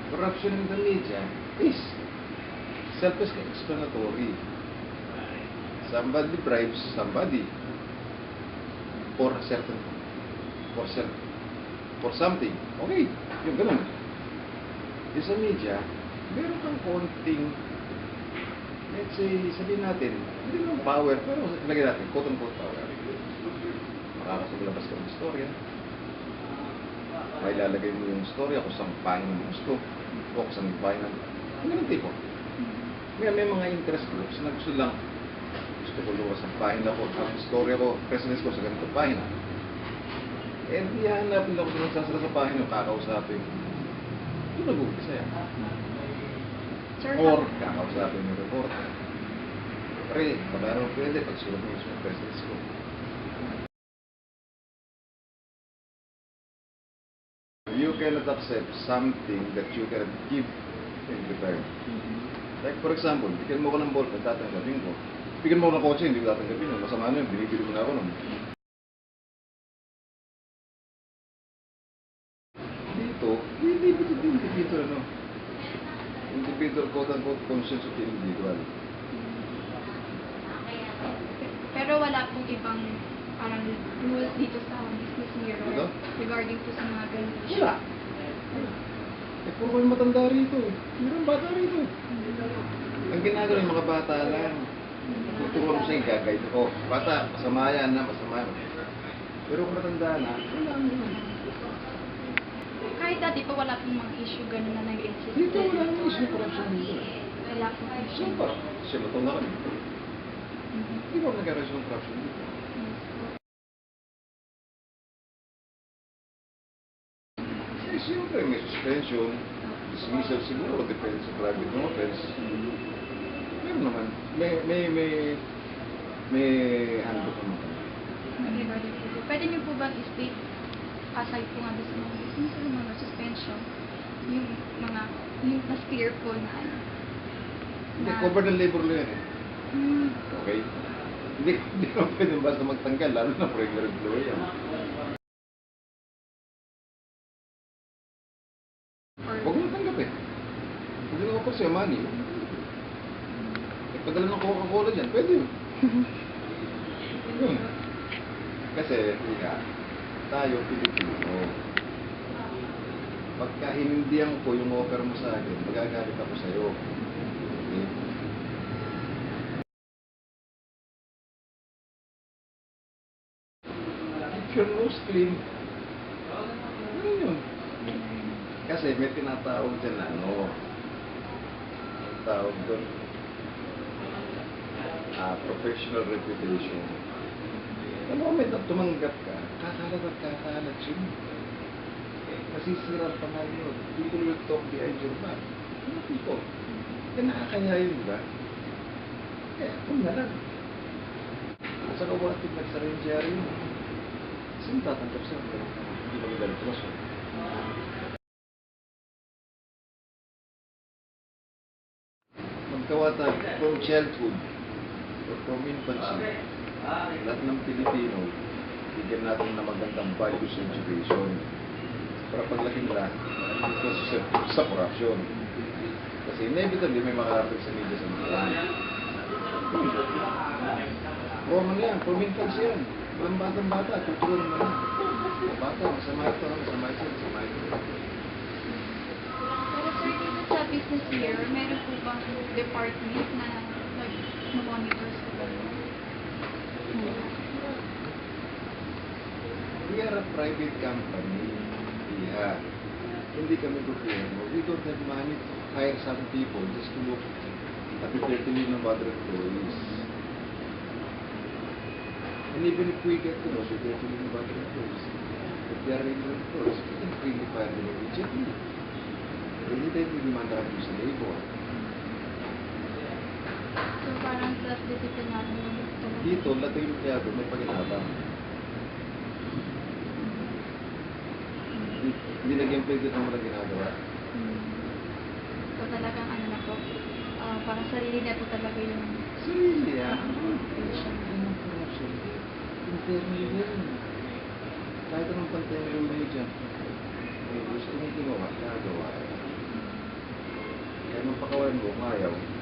corruption in the media is self-explanatory. Somebody bribes somebody for a certain, for something. Okay, yung ganun. Yung sa media, meron kang konting, let's say, sabihin natin, hindi naman power, pero lagyan natin, quote-unquote power. Makakasaglabas ka ng istorya. May lalagay mo yung istorya kung saan pahin mo gusto, o kung saan pahin mo. Ang ganun tipo. May mga interest groups na gusto lang, gusto ko luwas ang pahin ako, ang istorya ko, presence ko sa ganitong pahin. Eh, di hanapin ako sa nagsasara sa pahin yung kakausapin. Ito nag-umpisa yan. Or kakausapin yung reporter. Pre, pagkaro pwede, pagsulat mo yung presence ko. You cannot accept something that you cannot give in return. Like for example, bigyan mo ko ng ballpen, tatanggapin ko. Bigyan mo ko ng kotse, hindi ko tatanggapin yun. Masama na yun, binibili mo na ako nun. Dito, dito ano? Individual, quote-unquote, conscience of the individual. Pero wala pong ibang parang rules dito sa business mirror regarding to sa mga ganun. Wala. Eh, puro kayo matanda rito. Mayroong bata rito. Ang ginagawa ng mga bata lang. Tuturuan mo siya yung gagawin. Oh, bata, masama yan na, masama yan. Pero kung matanda na, wala naman. Kahit dati pa wala pong mga issue ganun na nag-exist. Dito wala naman issue corruption dito. Wala pong issue. Saan pa? Siya matong na kami. Hindi ba nag-arise ng corruption dito? Eh, siyempre, may suspension, dismissal siguro, depende sa private no offense. Meron naman. May handbook naman. Regarding po. Pwede niyo po ba i-state aside po nga sa mga dismissal, mga suspension, yung mga, yung mas clear po na ano? Hindi, covered ng labor law yan eh. Okay? Hindi naman pwede basta magtanggal, lalo na for regular employee yan. Huwag mo tanggap eh. Hindi mo po siya money. Pagdala ng Coca-Cola dyan, pwede yun. Yun. Kasi, tayo, Pilipino. Pagka hinindihan ko yung offer mo sa akin, magagalit ako sa'yo. Okay? If you're Muslim, ano yun? Kasi may tinatawag dyan na ano, ang tawag doon, professional reputation. The moment na tumanggap ka, kakalat at kakalat yun. Masisira pa nga yun. People will talk behind your back. Ano people? Kaya nakakaya yun, di ba? Eh, kung na lang. Sa kawatik nagsarendyari yun. Sino tatanggap siya? Hindi ba magalit mo siya? Magkawatag from childhood or from infancy, lahat ng Pilipino, bigyan natin na magandang values education para paglaki nila ito sa corruption. Kasi inevitably may makarating sa media sa mga Roman yan, from infancy yan. Walang batang-bata, kultura naman yan. Bata, masama ito, masama ito, masama ito. Pero sir, dito sa business mirror, meron po bang department na nag-monitor sa ganun? We are a private company. Yeah. Hindi kami gobyerno. We don't have money to hire some people just to look at the 30 million other employees. And even if we get to know the 30 million other employees, if they are regular employees, we can freely fire them immediately. Hindi tayo demand abuse na labor. So parang self-disciplinary yung talaga. Dito, lahat yung empleyado may paginabang. Hindi nag-employ dito ang walang ginagawa. So talagang ano na po, parang sarili na po talaga yung Sarili yan. occupation. Anong corruption? Internal yan. Kahit anong pantay mo dyan, may gusto mong ginawa, gagawa. pakawalan ko kung ayaw.